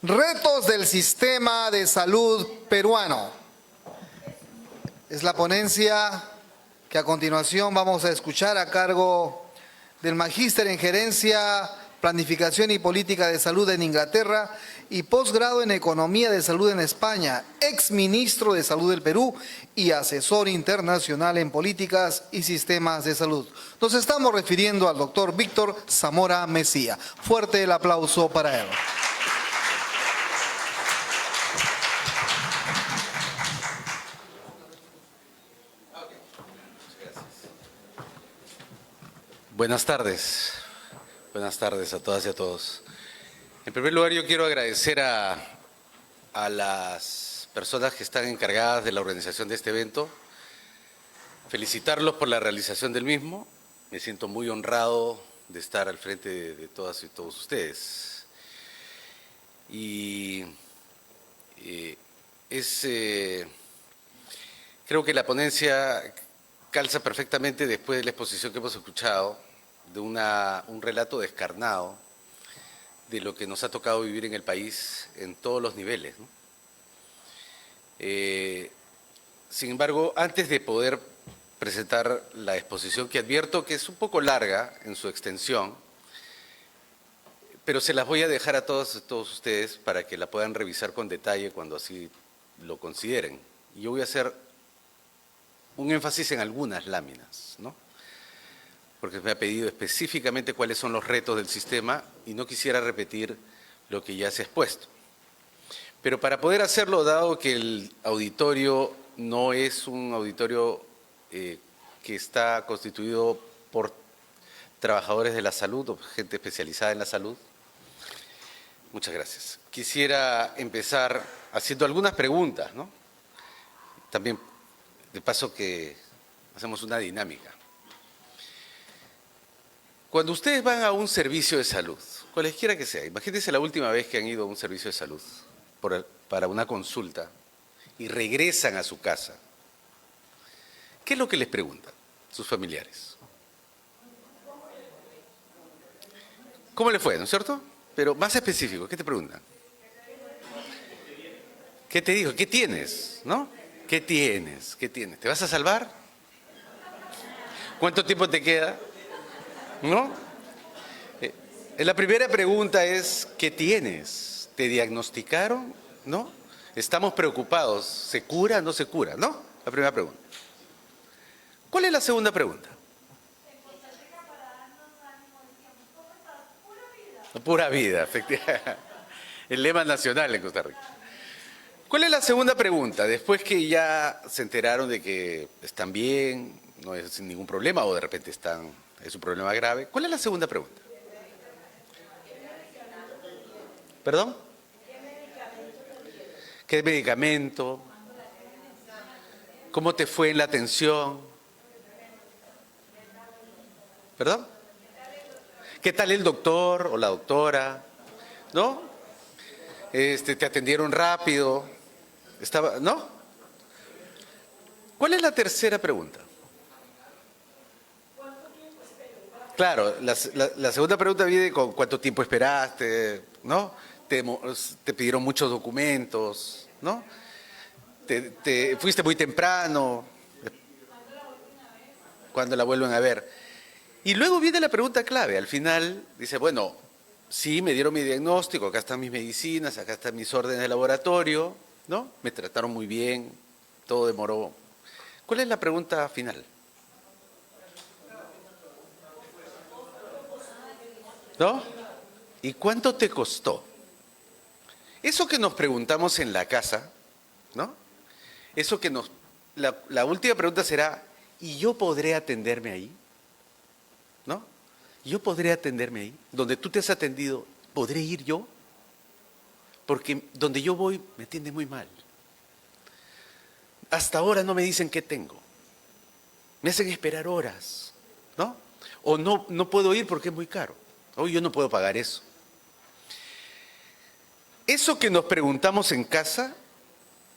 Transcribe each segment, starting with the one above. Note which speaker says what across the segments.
Speaker 1: Retos del sistema de salud peruano. Es la ponencia que a continuación vamos a escuchar a cargo del Magíster en Gerencia, Planificación y Política de Salud en Inglaterra y posgrado en Economía de Salud en España, ex ministro de Salud del Perú y asesor internacional en políticas y sistemas de salud. Nos estamos refiriendo al doctor Víctor Zamora Mesía. Fuerte el aplauso para él.
Speaker 2: Buenas tardes a todas y a todos. En primer lugar, yo quiero agradecer a las personas que están encargadas de la organización de este evento, felicitarlos por la realización del mismo. Me siento muy honrado de estar al frente de todas y todos ustedes. Creo que la ponencia calza perfectamente después de la exposición que hemos escuchado, de un relato descarnado de lo que nos ha tocado vivir en el país en todos los niveles, ¿no? Sin embargo, antes de poder presentar la exposición, que advierto que es un poco larga en su extensión, pero se las voy a dejar a todos ustedes para que la puedan revisar con detalle cuando así lo consideren. Y yo voy a hacer un énfasis en algunas láminas, ¿no? Porque me ha pedido específicamente cuáles son los retos del sistema y no quisiera repetir lo que ya se ha expuesto. Pero para poder hacerlo, dado que el auditorio no es un auditorio que está constituido por trabajadores de la salud o gente especializada en la salud, muchas gracias. Quisiera empezar haciendo algunas preguntas, ¿no? También, de paso que hacemos una dinámica. Cuando ustedes van a un servicio de salud, cualesquiera que sea, imagínense la última vez que han ido a un servicio de salud para una consulta y regresan a su casa, ¿qué es lo que les preguntan sus familiares? ¿Cómo le fue, no es cierto? Pero más específico, ¿qué te preguntan? ¿Qué te dijo? ¿Qué tienes? ¿No? ¿Qué tienes? ¿Qué tienes? ¿Te vas a salvar? ¿Cuánto tiempo te queda? ¿No? La primera pregunta es, ¿qué tienes? ¿Te diagnosticaron? ¿No? Estamos preocupados, ¿se cura o no se cura? ¿No? La primera pregunta. ¿Cuál es la segunda pregunta? Pura vida, efectivamente. El lema nacional en Costa Rica. ¿Cuál es la segunda pregunta? Después que ya se enteraron de que están bien, no es ningún problema, o de repente es un problema grave. ¿Cuál es la segunda pregunta? ¿Perdón? ¿Qué medicamento? ¿Cómo te fue en la atención? ¿Perdón? ¿Qué tal el doctor o la doctora? ¿No? ¿Te atendieron rápido? ¿No? ¿Cuál es la tercera pregunta? Claro, la segunda pregunta viene con cuánto tiempo esperaste, ¿no? Te pidieron muchos documentos, ¿no? Te fuiste muy temprano. ¿Cuándo la vuelven a ver? Y luego viene la pregunta clave. Al final dice, bueno, sí, me dieron mi diagnóstico, acá están mis medicinas, acá están mis órdenes de laboratorio, ¿no? Me trataron muy bien, todo demoró. ¿Cuál es la pregunta final? ¿No? ¿Y cuánto te costó? Eso que nos preguntamos en la casa, ¿no? Eso que la última pregunta será, ¿y yo podré atenderme ahí? ¿No? ¿Yo podré atenderme ahí? Donde tú te has atendido, ¿podré ir yo? Porque donde yo voy me atienden muy mal. Hasta ahora no me dicen qué tengo. Me hacen esperar horas, ¿no? O no puedo ir porque es muy caro. O yo no puedo pagar eso. Eso que nos preguntamos en casa,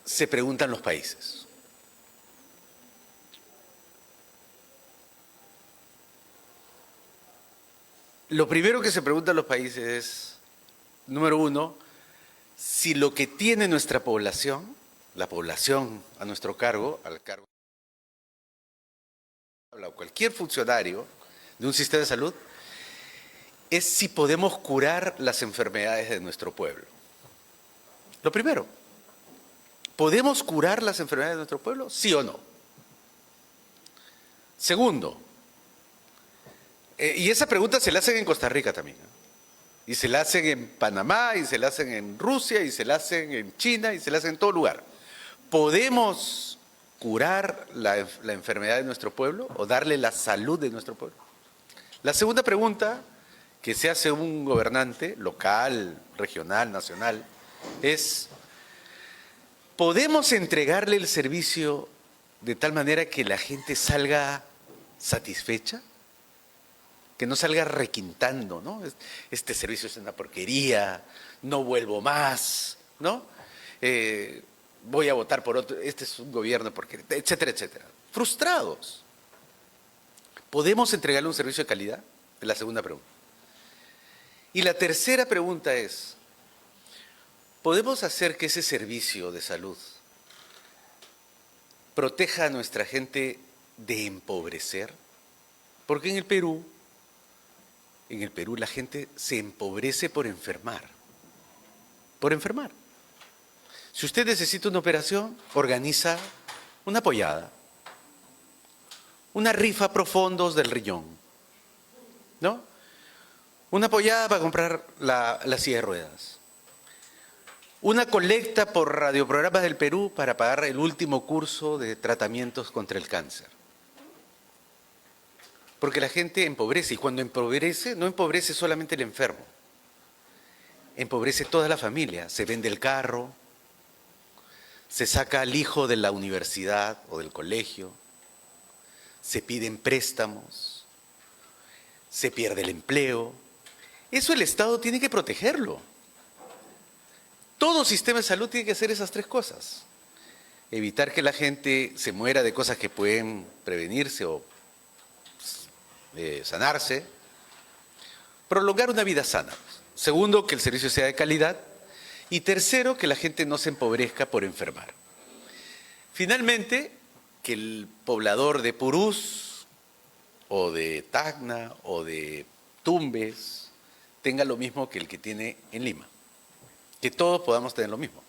Speaker 2: se preguntan los países. Lo primero que se preguntan los países es, número uno, si lo que tiene nuestra población, la población a nuestro cargo, al cargo o cualquier funcionario de un sistema de salud, es si podemos curar las enfermedades de nuestro pueblo. Lo primero, ¿podemos curar las enfermedades de nuestro pueblo? ¿Sí o no? Segundo, y esa pregunta se la hacen en Costa Rica también, ¿no? Y se la hacen en Panamá, y se la hacen en Rusia, y se la hacen en China, y se la hacen en todo lugar. ¿Podemos curar la enfermedad de nuestro pueblo o darle la salud de nuestro pueblo? La segunda pregunta que se hace un gobernante local, regional, nacional, es: ¿podemos entregarle el servicio de tal manera que la gente salga satisfecha? Que no salga requintando, ¿no? Este servicio es una porquería, no vuelvo más, ¿no? Voy a votar por otro, este es un gobierno porquería, etcétera, etcétera. Frustrados. ¿Podemos entregarle un servicio de calidad? Es la segunda pregunta. Y la tercera pregunta es: ¿podemos hacer que ese servicio de salud proteja a nuestra gente de empobrecer? Porque en el Perú la gente se empobrece por enfermar. Por enfermar. Si usted necesita una operación, organiza una pollada, una rifa pro fondos del riñón, ¿no? Una pollada para comprar la silla de ruedas. Una colecta por radioprogramas del Perú para pagar el último curso de tratamientos contra el cáncer. Porque la gente empobrece, y cuando empobrece, no empobrece solamente el enfermo, empobrece toda la familia. Se vende el carro, se saca al hijo de la universidad o del colegio, se piden préstamos, se pierde el empleo. Eso el Estado tiene que protegerlo. Todo sistema de salud tiene que hacer esas tres cosas: evitar que la gente se muera de cosas que pueden prevenirse o sanarse, prolongar una vida sana. Segundo, que el servicio sea de calidad. Y tercero, que la gente no se empobrezca por enfermar. Finalmente, que el poblador de Purús o de Tacna o de Tumbes tenga lo mismo que el que tiene en Lima. Que todos podamos tener lo mismo.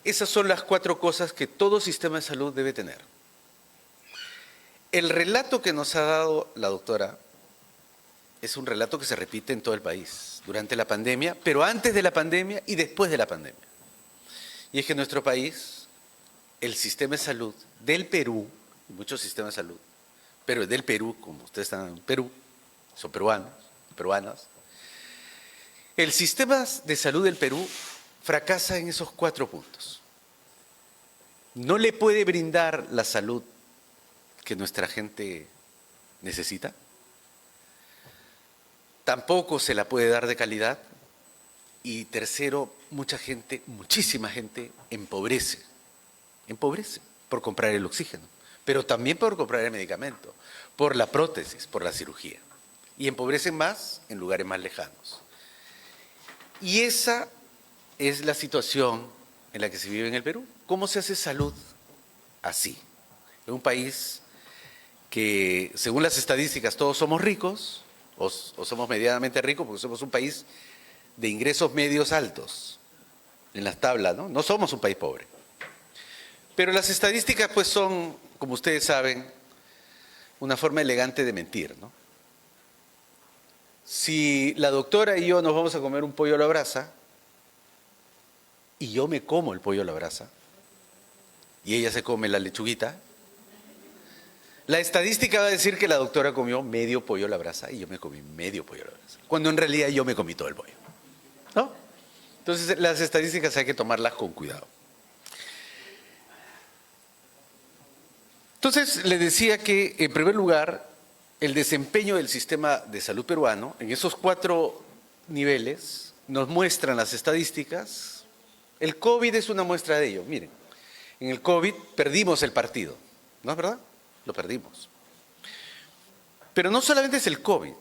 Speaker 2: Esas son las 4 cosas que todo sistema de salud debe tener. El relato que nos ha dado la doctora es un relato que se repite en todo el país durante la pandemia, pero antes de la pandemia y después de la pandemia. Y es que en nuestro país, el sistema de salud del Perú, muchos sistemas de salud, pero del Perú, como ustedes están en Perú, son peruanos, peruanas, el sistema de salud del Perú fracasa en esos 4 puntos. No le puede brindar la salud que nuestra gente necesita. Tampoco se la puede dar de calidad. Y tercero, mucha gente, muchísima gente empobrece. Empobrece por comprar el oxígeno, pero también por comprar el medicamento, por la prótesis, por la cirugía. Y empobrecen más en lugares más lejanos. Y esa es la situación en la que se vive en el Perú. ¿Cómo se hace salud así? En un país que, según las estadísticas, todos somos ricos o somos medianamente ricos porque somos un país de ingresos medios altos en las tablas, ¿no? No somos un país pobre. Pero las estadísticas pues son, como ustedes saben, una forma elegante de mentir, ¿no? Si la doctora y yo nos vamos a comer un pollo a la brasa y yo me como el pollo a la brasa y ella se come la lechuguita, la estadística va a decir que la doctora comió medio pollo a la brasa y yo me comí medio pollo a la brasa, cuando en realidad yo me comí todo el pollo, ¿no? Entonces las estadísticas hay que tomarlas con cuidado. Entonces le decía que, en primer lugar, el desempeño del sistema de salud peruano en esos 4 niveles nos muestran las estadísticas. El COVID es una muestra de ello. Miren, en el COVID perdimos el partido, ¿no es verdad? Lo perdimos. Pero no solamente es el COVID.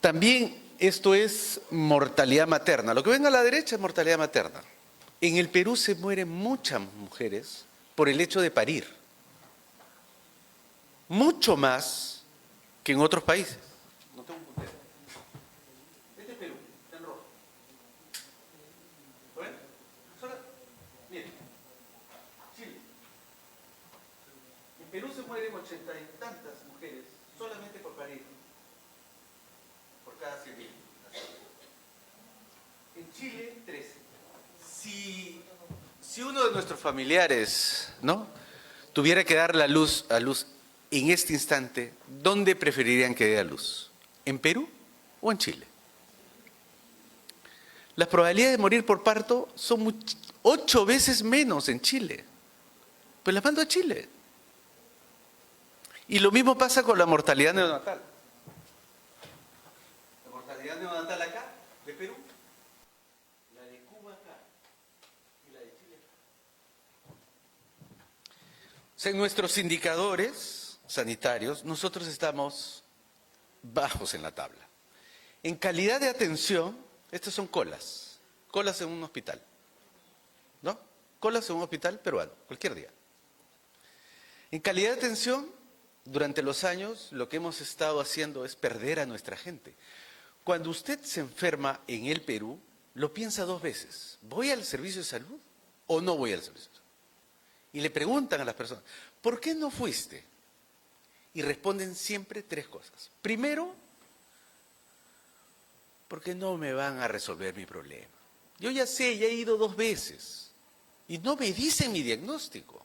Speaker 2: También Esto es mortalidad materna. Lo que ven a la derecha es mortalidad materna. En el Perú se mueren muchas mujeres por el hecho de parir. Mucho más que en otros países. No tengo un puntero. Este es Perú, está en rojo. ¿Lo ven? Miren, Chile. En Perú se mueren 80 y tantas mujeres solamente por parir. Por cada 100.000. En Chile, 13. Si uno de nuestros familiares, ¿no?, tuviera que dar a luz en este instante, ¿dónde preferirían que dé a luz? ¿En Perú o en Chile? Las probabilidades de morir por parto son 8 veces menos en Chile. Pues las mando a Chile. Y lo mismo pasa con la mortalidad neonatal. La mortalidad neonatal acá, de Perú, la de Cuba acá y la de Chile acá. O sea, en nuestros indicadores sanitarios, nosotros estamos bajos en la tabla. En calidad de atención, estas son colas en un hospital, ¿no? Colas en un hospital peruano, cualquier día. En calidad de atención, durante los años, lo que hemos estado haciendo es perder a nuestra gente. Cuando usted se enferma en el Perú, lo piensa 2 veces. ¿Voy al servicio de salud o no voy al servicio de salud? Y le preguntan a las personas, ¿por qué no fuiste? Y responden siempre 3 cosas. Primero, porque no me van a resolver mi problema. Yo ya sé, ya he ido 2 veces y no me dicen mi diagnóstico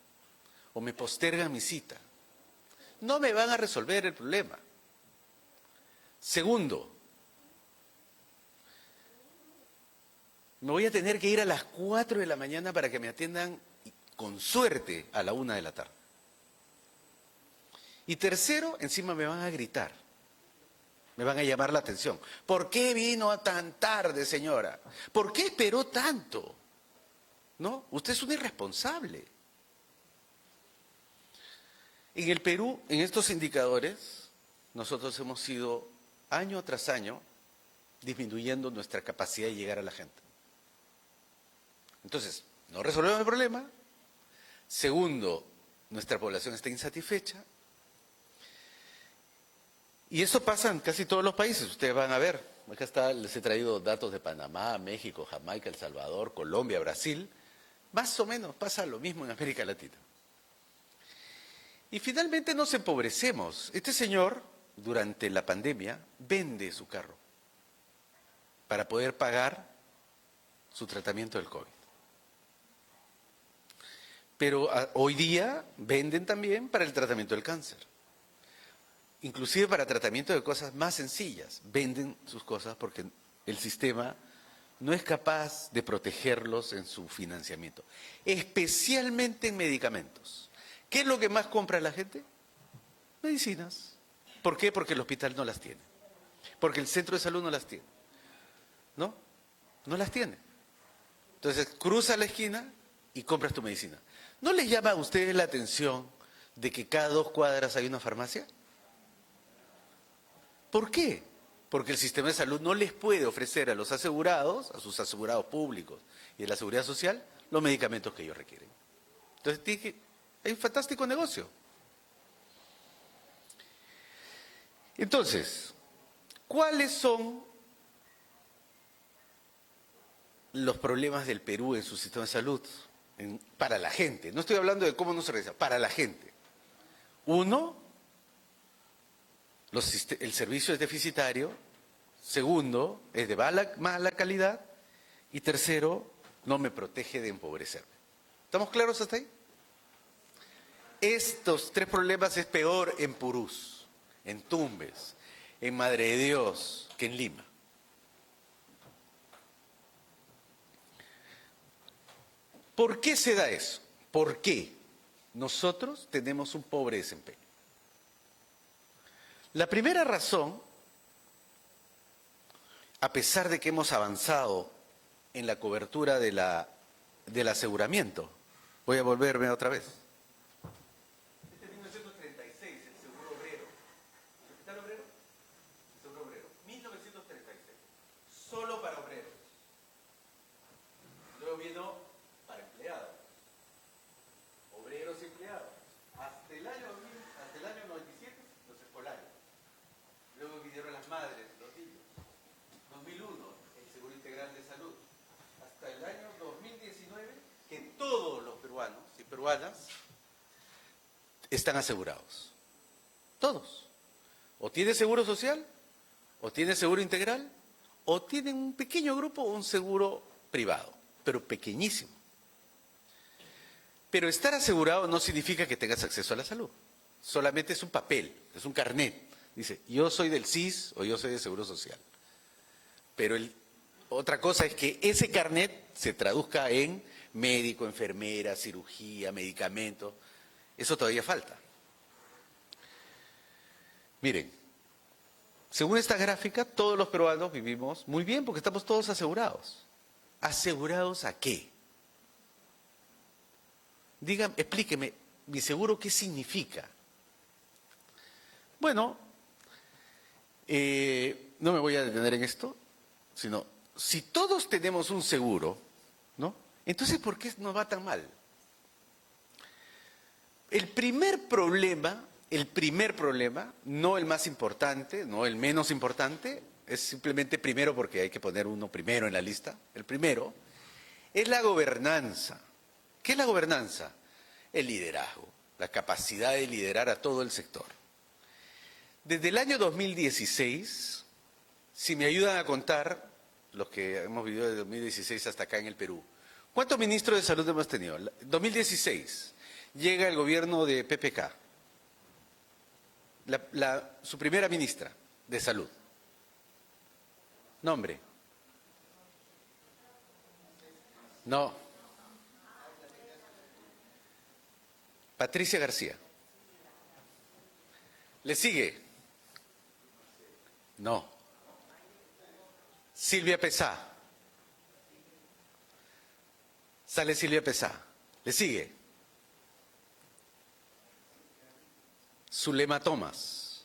Speaker 2: o me postergan mi cita. No me van a resolver el problema. Segundo, me voy a tener que ir a las 4 de la mañana para que me atiendan con suerte a la 1 de la tarde. Y tercero, encima me van a gritar. Me van a llamar la atención. ¿Por qué vino tan tarde, señora? ¿Por qué esperó tanto? ¿No? Usted es un irresponsable. En el Perú, en estos indicadores, nosotros hemos ido año tras año disminuyendo nuestra capacidad de llegar a la gente. Entonces, no resolvemos el problema. Segundo, nuestra población está insatisfecha. Y eso pasa en casi todos los países, ustedes van a ver. Acá les he traído datos de Panamá, México, Jamaica, El Salvador, Colombia, Brasil. Más o menos pasa lo mismo en América Latina. Y finalmente nos empobrecemos. Este señor, durante la pandemia, vende su carro para poder pagar su tratamiento del COVID. Pero hoy día venden también para el tratamiento del cáncer. Inclusive para tratamiento de cosas más sencillas. Venden sus cosas porque el sistema no es capaz de protegerlos en su financiamiento. Especialmente en medicamentos. ¿Qué es lo que más compra la gente? Medicinas. ¿Por qué? Porque el hospital no las tiene. Porque el centro de salud no las tiene. ¿No? No las tiene. Entonces, cruza la esquina y compras tu medicina. ¿No les llama a ustedes la atención de que cada 2 cuadras hay una farmacia? ¿Por qué? Porque el sistema de salud no les puede ofrecer a los asegurados, a sus asegurados públicos y de la seguridad social, los medicamentos que ellos requieren. Entonces, hay un fantástico negocio. Entonces, ¿cuáles son los problemas del Perú en su sistema de salud? Para la gente. No estoy hablando de cómo no se realiza, para la gente. Uno, el servicio es deficitario. Segundo, es de mala calidad. Y tercero, no me protege de empobrecerme. ¿Estamos claros hasta ahí? Estos 3 problemas es peor en Purús, en Tumbes, en Madre de Dios, que en Lima. ¿Por qué se da eso? ¿Por qué nosotros tenemos un pobre desempeño? La primera razón, a pesar de que hemos avanzado en la cobertura del aseguramiento, voy a volverme otra vez. Este es 1936, el seguro obrero. ¿El hospital obrero? El seguro obrero, 1936. peruanas están asegurados. Todos. O tiene seguro social, o tiene seguro integral, o tienen un pequeño grupo, un seguro privado, pero pequeñísimo. Pero estar asegurado no significa que tengas acceso a la salud. Solamente es un papel, es un carnet. Dice, yo soy del CIS o yo soy del Seguro Social. Pero otra cosa es que ese carnet se traduzca en médico, enfermera, cirugía, medicamento. Eso todavía falta. Miren, según esta gráfica, todos los peruanos vivimos muy bien porque estamos todos asegurados. ¿Asegurados a qué? Díganme, explíqueme, mi seguro, ¿qué significa? Bueno, no me voy a detener en esto, sino, si todos tenemos un seguro, ¿no? Entonces, ¿por qué nos va tan mal? El primer problema, no el más importante, no el menos importante, es simplemente primero porque hay que poner uno primero en la lista. El primero es la gobernanza. ¿Qué es la gobernanza? El liderazgo, la capacidad de liderar a todo el sector. Desde el año 2016, si me ayudan a contar, los que hemos vivido desde 2016 hasta acá en el Perú, ¿cuántos ministros de salud hemos tenido? 2016, llega el gobierno de PPK, su primera ministra de salud. Nombre. No. Patricia García. ¿Le sigue? No. Silvia Pesá. Sale Silvia Pesá. ¿Le sigue? Zulema Thomas.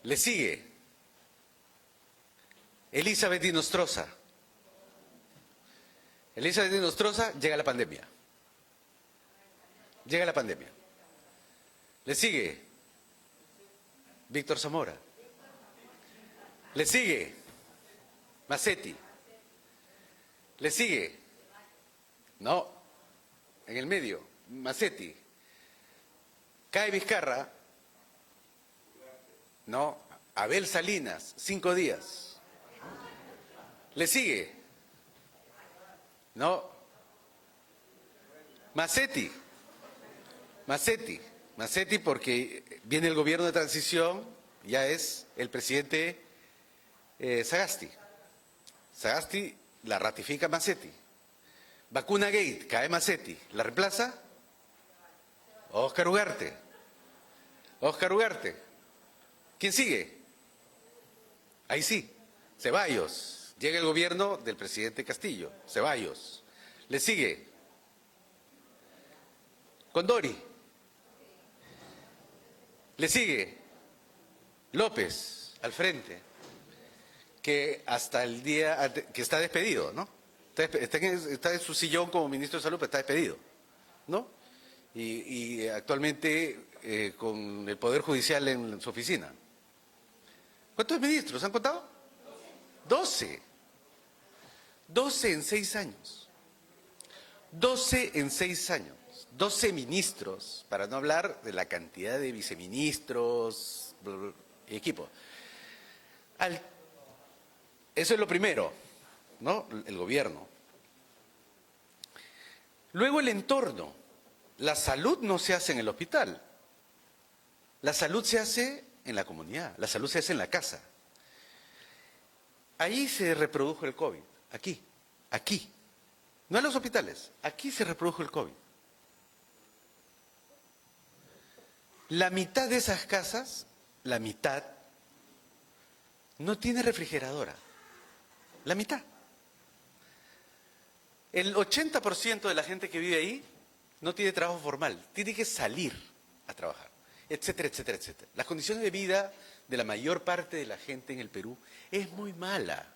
Speaker 2: ¿Le sigue? Elizabeth Dinostroza. Elizabeth Dinostroza, llega la pandemia. Llega la pandemia. ¿Le sigue? Víctor Zamora. ¿Le sigue? Macetti. ¿Le sigue? No. En el medio. Macetti. Cae Vizcarra. No. Abel Salinas. 5 días. ¿Le sigue? No. Macetti. Macetti porque viene el gobierno de transición, ya es el presidente Sagasti. Sagasti la ratifica Macetti. Vacuna Gate, cae Macetti. ¿La reemplaza? Óscar Ugarte. ¿Quién sigue? Ahí sí, Ceballos. Llega el gobierno del presidente Castillo. Ceballos. ¿Le sigue? Condori. ¿Le sigue? López, al frente, que hasta el día, que está despedido, ¿no? Está en su sillón como ministro de Salud, pero está despedido, ¿no? Y actualmente con el Poder Judicial en su oficina. ¿Cuántos ministros han contado? 12. 12 en 6 años. 12 en 6 años. 12 ministros, para no hablar de la cantidad de viceministros y equipo. Eso es lo primero, ¿no? El gobierno. Luego el entorno. La salud no se hace en el hospital. La salud se hace en la comunidad. La salud se hace en la casa. Ahí se reprodujo el COVID. Aquí. No en los hospitales. Aquí se reprodujo el COVID. La mitad de esas casas, la mitad, no tiene refrigeradora. La mitad. El 80% de la gente que vive ahí no tiene trabajo formal, tiene que salir a trabajar, etcétera, etcétera, etcétera. Las condiciones de vida de la mayor parte de la gente en el Perú es muy mala.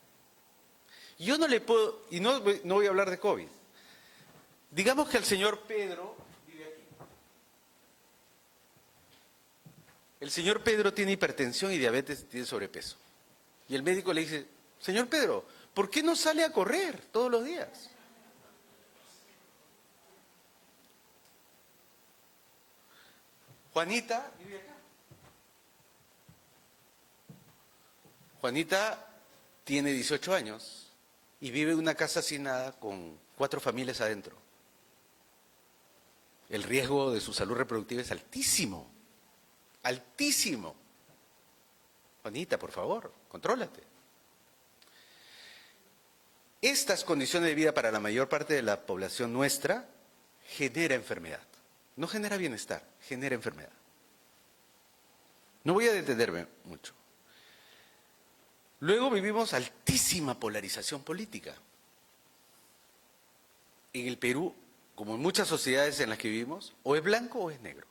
Speaker 2: Yo no le puedo, y no voy a hablar de COVID. Digamos que el señor Pedro vive aquí. El señor Pedro tiene hipertensión y diabetes, tiene sobrepeso. Y el médico le dice, señor Pedro, ¿por qué no sale a correr todos los días? Juanita vive acá. Juanita tiene 18 años y vive en una casa hacinada con 4 familias adentro. El riesgo de su salud reproductiva es altísimo, altísimo. Juanita, por favor, contrólate. Estas condiciones de vida para la mayor parte de la población nuestra genera enfermedad. No genera bienestar, genera enfermedad. No voy a detenerme mucho. Luego vivimos altísima polarización política. En el Perú, como en muchas sociedades en las que vivimos, o es blanco o es negro.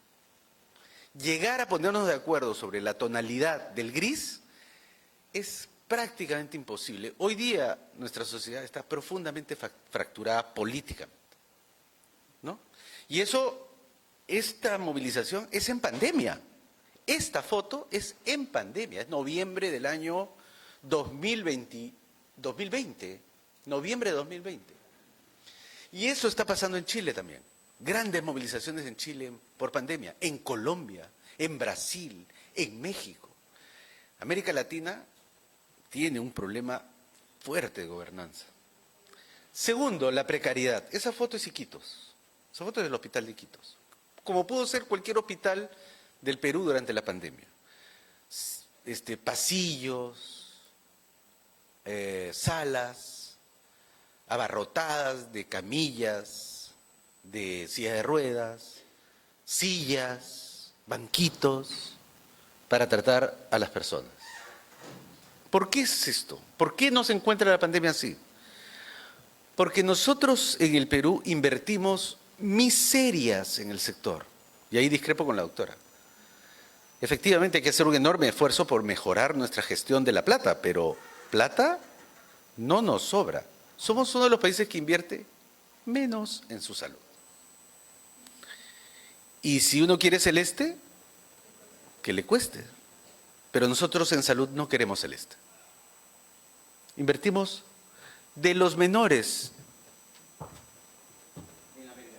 Speaker 2: Llegar a ponernos de acuerdo sobre la tonalidad del gris es prácticamente imposible. Hoy día nuestra sociedad está profundamente fracturada políticamente, ¿no? Y eso, esta movilización es en pandemia. Esta foto es en pandemia, es noviembre del año 2020, noviembre de 2020. Y eso está pasando en Chile también. Grandes movilizaciones en Chile por pandemia, en Colombia, en Brasil, en México. América Latina tiene un problema fuerte de gobernanza. Segundo, la precariedad. Esa foto es Iquitos. Esa foto es del hospital de Iquitos. Como pudo ser cualquier hospital del Perú durante la pandemia. Pasillos, salas, abarrotadas de camillas, de sillas de ruedas, sillas, banquitos, para tratar a las personas. ¿Por qué es esto? ¿Por qué no se encuentra la pandemia así? Porque nosotros en el Perú invertimos miserias en el sector. Y ahí discrepo con la doctora. Efectivamente hay que hacer un enorme esfuerzo por mejorar nuestra gestión de la plata, pero plata no nos sobra. Somos uno de los países que invierte menos en su salud. Y si uno quiere celeste, que le cueste. Pero nosotros en salud no queremos celeste. Invertimos de los menores. En América.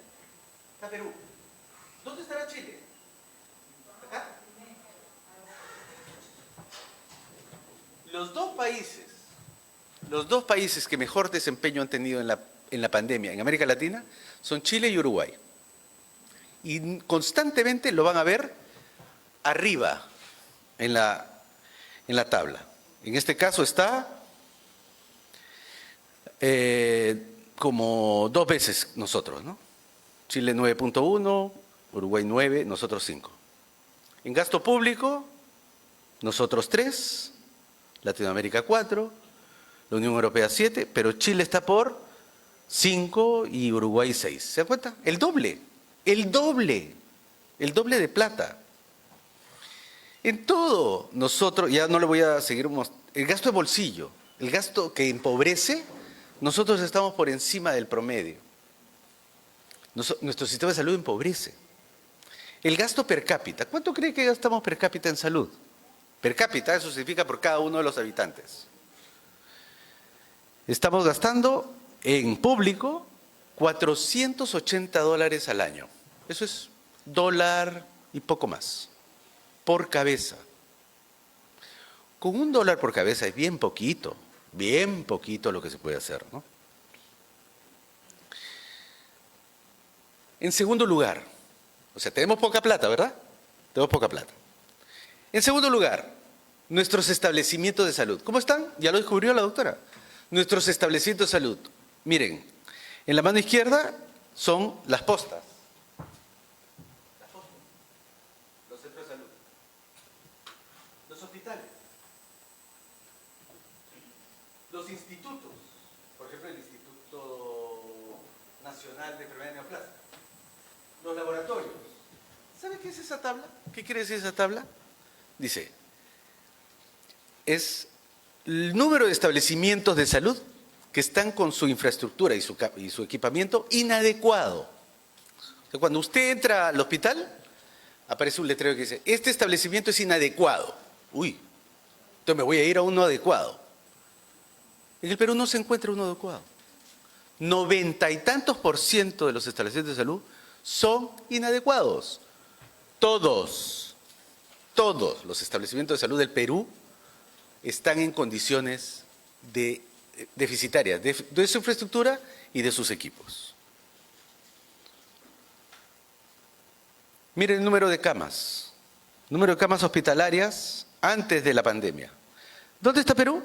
Speaker 2: Está Perú. ¿Dónde estará Chile? ¿Acá? Los dos países que mejor desempeño han tenido en la pandemia en América Latina son Chile y Uruguay. Y constantemente lo van a ver arriba en la tabla. En este caso está como 2 veces nosotros, ¿no? Chile 9.1, Uruguay 9, nosotros 5. En gasto público, nosotros 3, Latinoamérica 4, la Unión Europea 7, pero Chile está por 5 y Uruguay 6. ¿Se dan cuenta? El doble de plata. En todo, nosotros, ya no le voy a seguir, el gasto de bolsillo, el gasto que empobrece, nosotros estamos por encima del promedio. Nuestro sistema de salud empobrece. El gasto per cápita, ¿cuánto cree que gastamos per cápita en salud? Per cápita, eso significa por cada uno de los habitantes. Estamos gastando en público $480 al año. Eso es dólar y poco más. Por cabeza. Con $1 por cabeza es bien poquito lo que se puede hacer, ¿no? En segundo lugar, o sea, tenemos poca plata, ¿verdad? Tenemos poca plata. En segundo lugar, nuestros establecimientos de salud. ¿Cómo están? Ya lo descubrió la doctora. Nuestros establecimientos de salud. Miren, en la mano izquierda son las postas. Los centros de salud. Los hospitales. Los institutos. Por ejemplo, el Instituto Nacional de Enfermedades Neoplásicas. Los laboratorios. ¿Sabe qué es esa tabla? ¿Qué quiere decir esa tabla? Dice, es el número de establecimientos de salud que están con su infraestructura y su equipamiento inadecuado. O sea, cuando usted entra al hospital, aparece un letrero que dice, este establecimiento es inadecuado. Uy, entonces me voy a ir a uno adecuado. En el Perú no se encuentra uno adecuado. 90 y tantos % de los establecimientos de salud son inadecuados. todos los establecimientos de salud del Perú están en condiciones deficitarias de su infraestructura y de sus equipos. Miren el número de camas hospitalarias antes de la pandemia. ¿Dónde está Perú?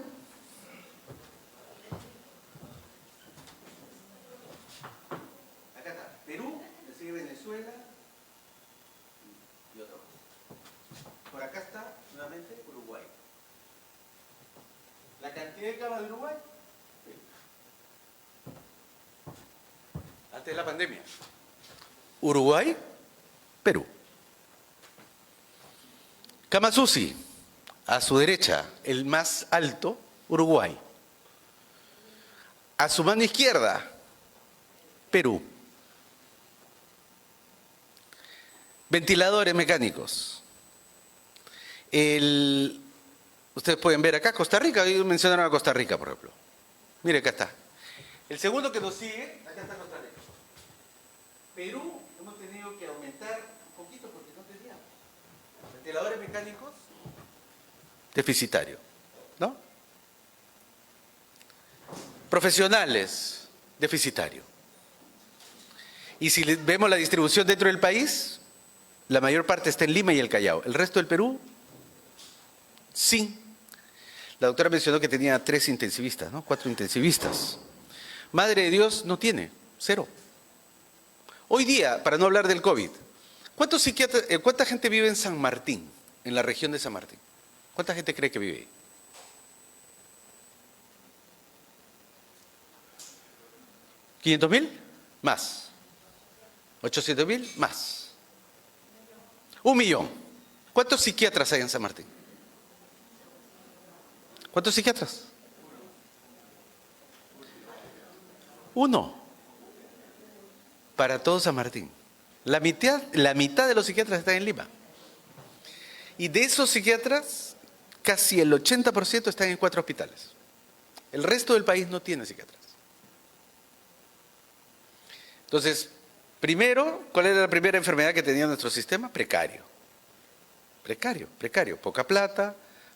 Speaker 2: Acá está. Perú, le sigue Venezuela y otro más. Por acá está nuevamente Uruguay. La cantidad de camas de Uruguay antes de la pandemia. Uruguay, Perú. Cama UCI, a su derecha, el más alto, Uruguay. A su mano izquierda, Perú. Ventiladores mecánicos. Ustedes pueden ver acá Costa Rica, hoy mencionaron a Costa Rica, por ejemplo. Mire, acá está. El segundo que nos sigue, acá está Costa Rica. Perú, hemos tenido que aumentar un poquito porque no teníamos. Ventiladores mecánicos, deficitario, ¿no? Profesionales, deficitario. Y si vemos la distribución dentro del país, la mayor parte está en Lima y el Callao. El resto del Perú, sí. La doctora mencionó que tenía 3 intensivistas, ¿no? 4 intensivistas. Madre de Dios no tiene, 0. Hoy día, para no hablar del COVID, ¿cuánta gente vive en San Martín, en la región de San Martín? ¿Cuánta gente cree que vive ahí? ¿500.000? Más. ¿800.000? Más. 1.000.000. ¿Cuántos psiquiatras hay en San Martín? ¿Cuántos psiquiatras? 1. Para todo San Martín. La mitad de los psiquiatras están en Lima. Y de esos psiquiatras, casi el 80% están en 4 hospitales. El resto del país no tiene psiquiatras. Entonces, primero, ¿cuál era la primera enfermedad que tenía nuestro sistema? Precario. Precario. Poca plata,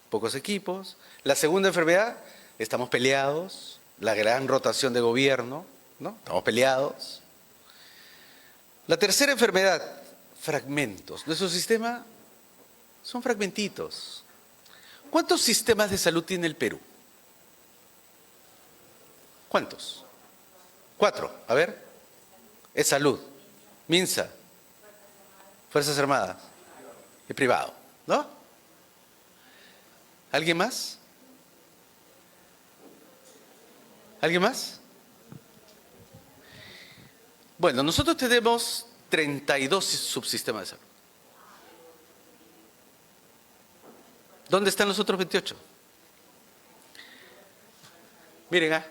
Speaker 2: pocos equipos. La segunda enfermedad, estamos peleados. La gran rotación de gobierno, ¿no? Estamos peleados. La tercera enfermedad, fragmentos. Nuestro sistema son fragmentitos. ¿Cuántos sistemas de salud tiene el Perú? ¿Cuántos? 4. A ver. Es salud, MINSA, Fuerzas Armadas y privado, ¿no? ¿Alguien más? ¿Alguien más? Bueno, nosotros tenemos 32 subsistemas de salud. ¿Dónde están los otros 28? Miren,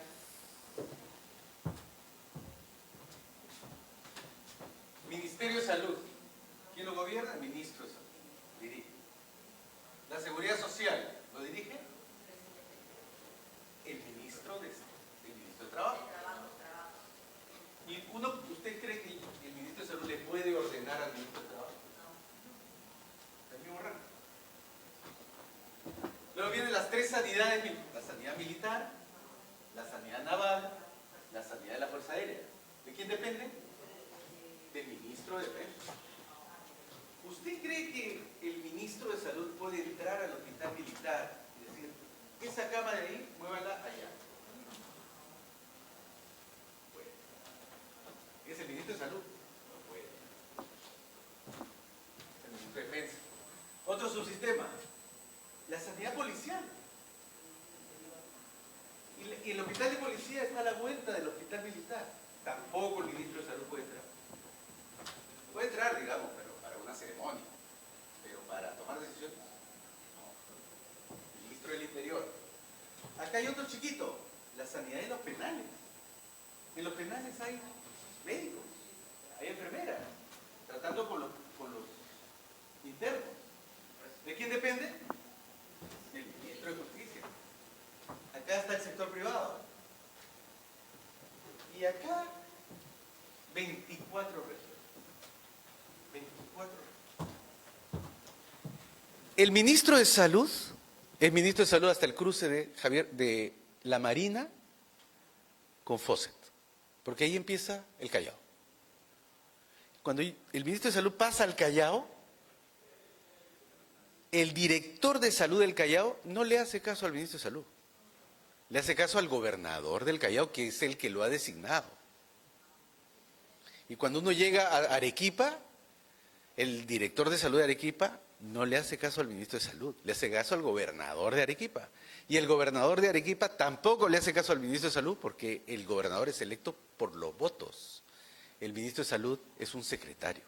Speaker 2: Ministerio de Salud. ¿Quién lo gobierna? El Ministro de Salud. Dirige. La Seguridad Social. ¿Lo dirige? El Ministro de Trabajo. ¿Y usted cree que el Ministro de Salud le puede ordenar al Ministro de Trabajo? El mismo rango. Luego vienen las 3 sanidades, la sanidad militar, la sanidad naval, la sanidad de la Fuerza Aérea. ¿De quién depende? Del Ministro de Defensa. ¿Usted cree que el Ministro de Salud puede entrar al hospital militar y decir, esa cama de ahí, muévala allá? Puede. ¿Es el Ministro de Salud? No puede. Es el Ministro de Defensa. Otro subsistema, la sanidad policial. Y el hospital de policía está a la vuelta del hospital militar. Tampoco el Ministro de Salud puede entrar. Puede entrar, digamos, pero para una ceremonia. Pero para tomar decisiones, no. El Ministro del Interior. Acá hay otro chiquito, la sanidad de los penales. En los penales hay médicos, hay enfermeras, tratando con los internos. ¿De quién depende? Del Ministro de Justicia. Acá está el sector privado. Y acá, 24 regiones. 24. El ministro de Salud es ministro de Salud hasta el cruce de La Marina con Fawcett, porque ahí empieza el Callao. Cuando el ministro de Salud pasa al Callao, el director de Salud del Callao no le hace caso al ministro de Salud, le hace caso al gobernador del Callao, que es el que lo ha designado. Y cuando uno llega a Arequipa, el director de Salud de Arequipa no le hace caso al ministro de Salud, le hace caso al gobernador de Arequipa. Y el gobernador de Arequipa tampoco le hace caso al ministro de Salud, porque el gobernador es electo por los votos. El ministro de Salud es un secretario.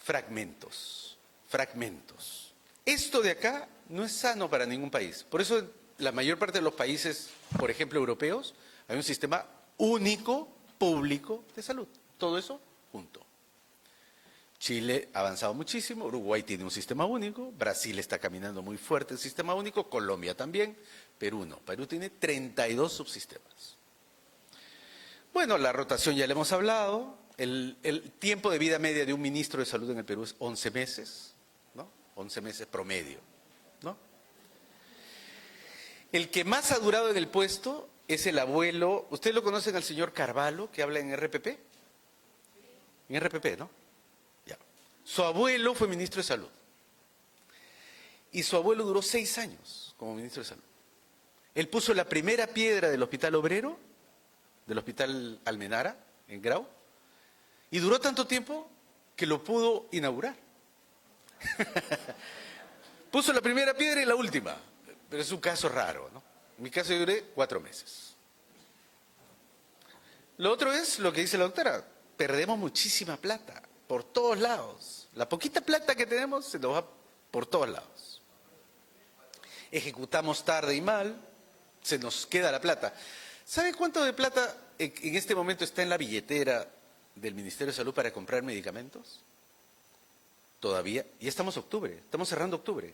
Speaker 2: Fragmentos, fragmentos. Esto de acá no es sano para ningún país. Por eso en la mayor parte de los países, por ejemplo, europeos, hay un sistema único, público de salud. Todo eso junto. Chile ha avanzado muchísimo, Uruguay tiene un sistema único, Brasil está caminando muy fuerte el sistema único, Colombia también, Perú no. Perú tiene 32 subsistemas. Bueno, la rotación ya le hemos hablado, el tiempo de vida media de un ministro de salud en el Perú es 11 meses, ¿no? 11 meses promedio, ¿no? El que más ha durado en el puesto es el abuelo, ¿ustedes lo conocen al señor Carvalho, que habla en RPP? En RPP, ¿no? Ya. Su abuelo fue ministro de Salud. Y su abuelo duró 6 años como ministro de Salud. Él puso la primera piedra del Hospital Obrero, del Hospital Almenara, en Grau, y duró tanto tiempo que lo pudo inaugurar. Puso la primera piedra y la última, pero es un caso raro, ¿no? En mi caso yo duré 4 meses. Lo otro es lo que dice la doctora, perdemos muchísima plata por todos lados. La poquita plata que tenemos se nos va por todos lados. Ejecutamos tarde y mal, se nos queda la plata. ¿Sabe cuánto de plata en este momento está en la billetera del Ministerio de Salud para comprar medicamentos? Todavía, ya estamos octubre, estamos cerrando octubre.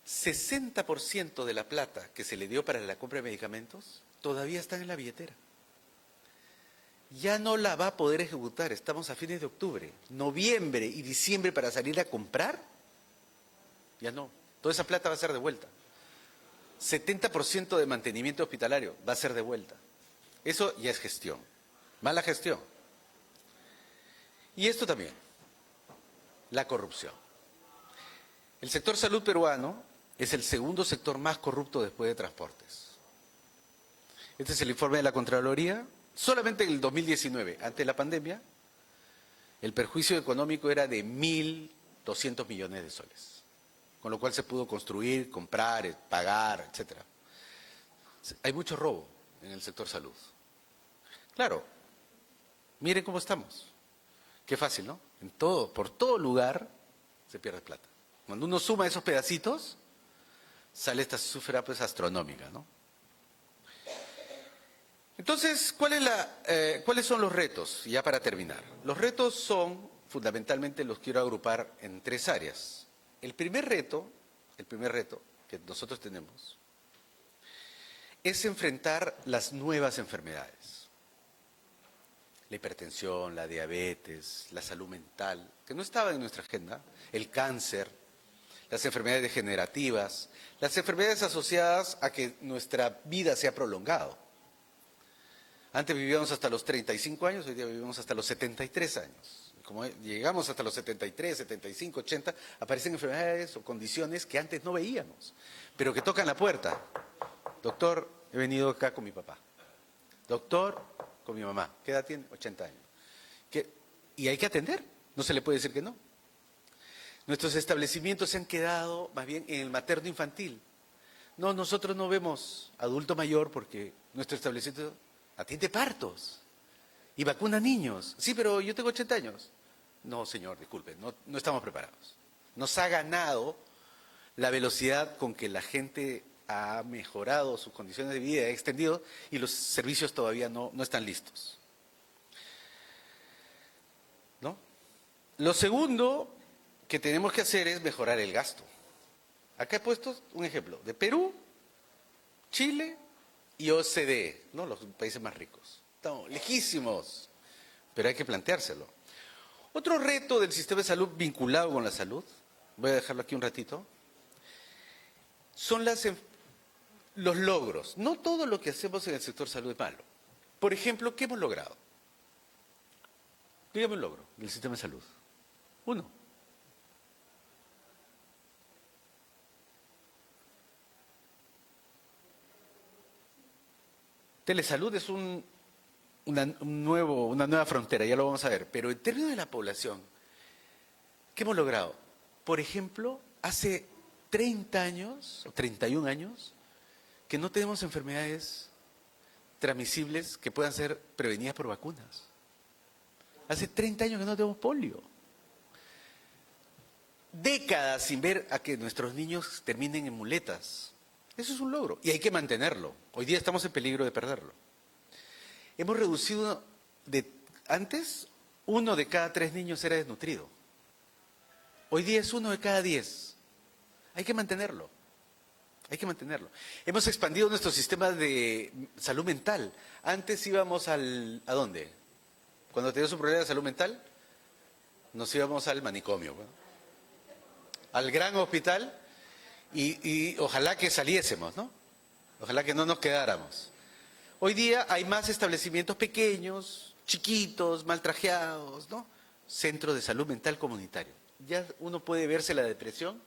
Speaker 2: 60% de la plata que se le dio para la compra de medicamentos todavía está en la billetera. Ya no la va a poder ejecutar, estamos a fines de octubre. Noviembre y diciembre para salir a comprar, ya no. Toda esa plata va a ser devuelta. 70% de mantenimiento hospitalario va a ser devuelta. Eso ya es gestión, mala gestión. Y esto también, la corrupción. El sector salud peruano es el segundo sector más corrupto después de transportes. Este es el informe de la Contraloría. Solamente en el 2019, antes de la pandemia, el perjuicio económico era de 1.200 millones de soles, con lo cual se pudo construir, comprar, pagar, etcétera. Hay mucho robo en el sector salud. Claro, miren cómo estamos. Qué fácil, ¿no? En todo, por todo lugar se pierde plata. Cuando uno suma esos pedacitos, sale esta cifra pues astronómica, ¿no? Entonces, ¿cuáles son los retos? Ya para terminar. Los retos son, fundamentalmente, los quiero agrupar en 3 áreas. El primer reto que nosotros tenemos es enfrentar las nuevas enfermedades. La hipertensión, la diabetes, la salud mental, que no estaban en nuestra agenda, el cáncer, las enfermedades degenerativas, las enfermedades asociadas a que nuestra vida se ha prolongado. Antes vivíamos hasta los 35 años, hoy día vivimos hasta los 73 años. Como llegamos hasta los 73, 75, 80, aparecen enfermedades o condiciones que antes no veíamos, pero que tocan la puerta. Doctor, he venido acá con mi papá. Doctor, con mi mamá. ¿Qué edad tiene? 80 años. Y hay que atender, no se le puede decir que no. Nuestros establecimientos se han quedado más bien en el materno infantil. No, nosotros no vemos adulto mayor porque nuestro establecimiento atiende partos y vacuna niños. Sí, pero yo tengo 80 años. No, señor, disculpe, no estamos preparados. Nos ha ganado la velocidad con que la gente ha mejorado sus condiciones de vida, ha extendido, y los servicios todavía no están listos. ¿No? Lo segundo que tenemos que hacer es mejorar el gasto. Acá he puesto un ejemplo de Perú, Chile y OCDE, ¿no? Los países más ricos. Estamos lejísimos, pero hay que planteárselo. Otro reto del sistema de salud vinculado con la salud, voy a dejarlo aquí un ratito, son los logros. No todo lo que hacemos en el sector salud es malo. Por ejemplo, ¿qué hemos logrado? Dígame un logro del sistema de salud. Uno. Telesalud es una nueva frontera, ya lo vamos a ver. Pero en términos de la población, ¿qué hemos logrado? Por ejemplo, hace 30 años o 31 años que no tenemos enfermedades transmisibles que puedan ser prevenidas por vacunas. Hace 30 años que no tenemos polio. Décadas sin ver a que nuestros niños terminen en muletas. Eso es un logro y hay que mantenerlo. Hoy día estamos en peligro de perderlo. Hemos reducido, antes 1 de cada 3 niños era desnutrido. Hoy día es 1 de cada 10. Hay que mantenerlo. Hay que mantenerlo. Hemos expandido nuestro sistema de salud mental. Antes íbamos ¿a dónde? Cuando teníamos un problema de salud mental, nos íbamos al manicomio, ¿no? Al gran hospital y ojalá que saliésemos, ¿no? Ojalá que no nos quedáramos. Hoy día hay más establecimientos pequeños, chiquitos, mal trajeados, ¿no? Centro de salud mental comunitario. Ya uno puede verse la depresión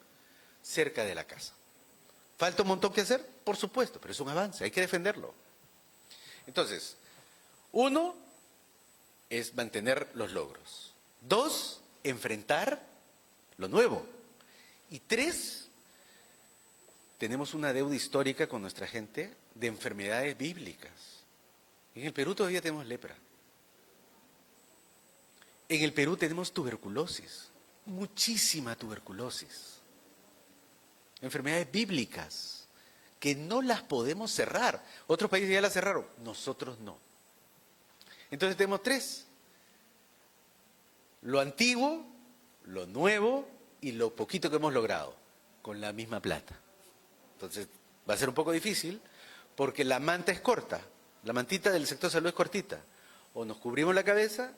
Speaker 2: cerca de la casa. ¿Falta un montón que hacer? Por supuesto, pero es un avance, hay que defenderlo. Entonces, 1 es mantener los logros. 2, enfrentar lo nuevo. Y 3, tenemos una deuda histórica con nuestra gente de enfermedades bíblicas. En el Perú todavía tenemos lepra. En el Perú tenemos tuberculosis, muchísima tuberculosis. Enfermedades bíblicas que no las podemos cerrar. Otros países ya las cerraron, nosotros no. Entonces tenemos 3. Lo antiguo, lo nuevo y lo poquito que hemos logrado con la misma plata. Entonces va a ser un poco difícil porque la manta es corta. La mantita del sector salud es cortita. O nos cubrimos la cabeza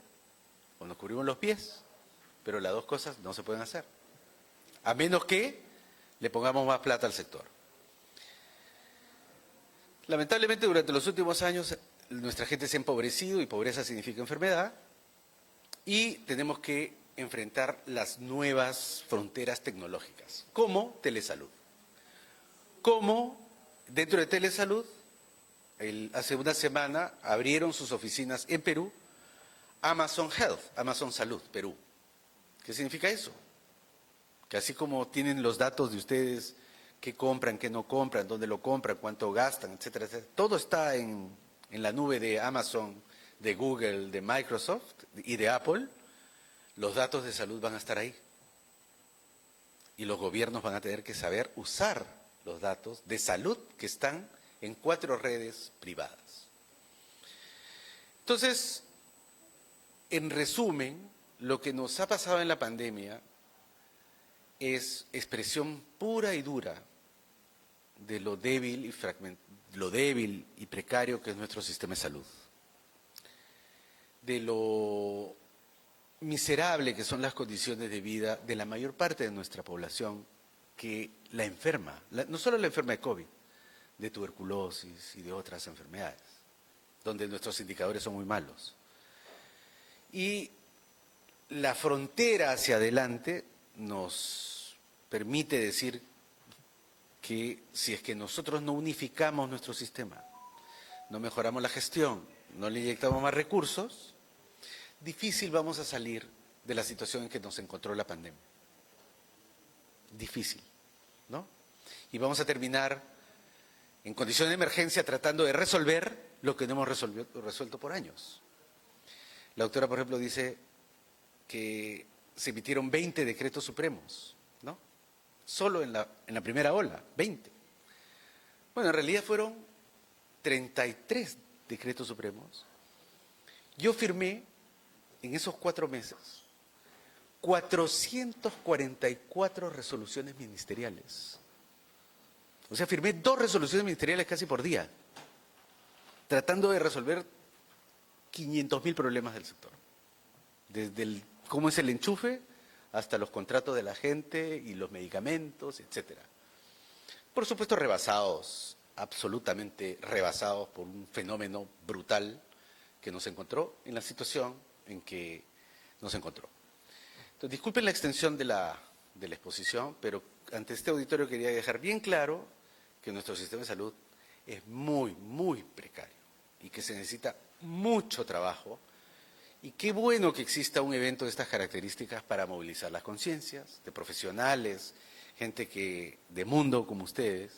Speaker 2: o nos cubrimos los pies. Pero las dos cosas no se pueden hacer. A menos que le pongamos más plata al sector. Lamentablemente durante los últimos años nuestra gente se ha empobrecido y pobreza significa enfermedad y tenemos que enfrentar las nuevas fronteras tecnológicas, como telesalud. Como dentro de telesalud, hace una semana abrieron sus oficinas en Perú Amazon Health, Amazon Salud, Perú. ¿Qué significa eso? Que así como tienen los datos de ustedes, qué compran, qué no compran, dónde lo compran, cuánto gastan, etcétera, etcétera. Todo está en la nube de Amazon, de Google, de Microsoft y de Apple. Los datos de salud van a estar ahí. Y los gobiernos van a tener que saber usar los datos de salud que están en 4 redes privadas. Entonces, en resumen, lo que nos ha pasado en la pandemia es expresión pura y dura de lo débil y precario que es nuestro sistema de salud, de lo miserable que son las condiciones de vida de la mayor parte de nuestra población que la enferma, no solo la enferma de COVID, de tuberculosis y de otras enfermedades, donde nuestros indicadores son muy malos. Y la frontera hacia adelante nos permite decir que si es que nosotros no unificamos nuestro sistema, no mejoramos la gestión, no le inyectamos más recursos, difícil vamos a salir de la situación en que nos encontró la pandemia. Difícil, ¿no? Y vamos a terminar en condiciones de emergencia tratando de resolver lo que no hemos resuelto por años. La doctora, por ejemplo, dice que se emitieron 20 decretos supremos, ¿no? Solo en la primera ola, 20. Bueno, en realidad fueron 33 decretos supremos. Yo firmé en esos 4 meses 444 resoluciones ministeriales. O sea, firmé 2 resoluciones ministeriales casi por día, tratando de resolver 500.000 problemas del sector. Desde el cómo es el enchufe hasta los contratos de la gente y los medicamentos, etcétera. Por supuesto, rebasados, absolutamente rebasados por un fenómeno brutal que nos encontró en la situación en que nos encontró. Entonces, disculpen la extensión de la exposición, pero ante este auditorio quería dejar bien claro que nuestro sistema de salud es muy, muy precario y que se necesita mucho trabajo. Y qué bueno que exista un evento de estas características para movilizar las conciencias de profesionales, gente de mundo como ustedes,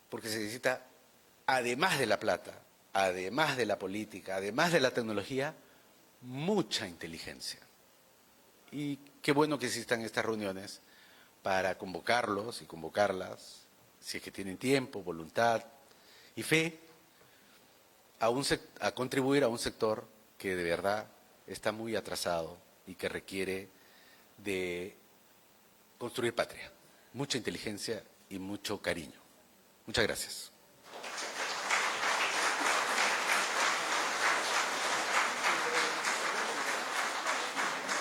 Speaker 2: porque se necesita, además de la plata, además de la política, además de la tecnología, mucha inteligencia. Y qué bueno que existan estas reuniones para convocarlos y convocarlas, si es que tienen tiempo, voluntad y fe, a contribuir a un sector que de verdad está muy atrasado y que requiere de construir patria, mucha inteligencia y mucho cariño. Muchas gracias.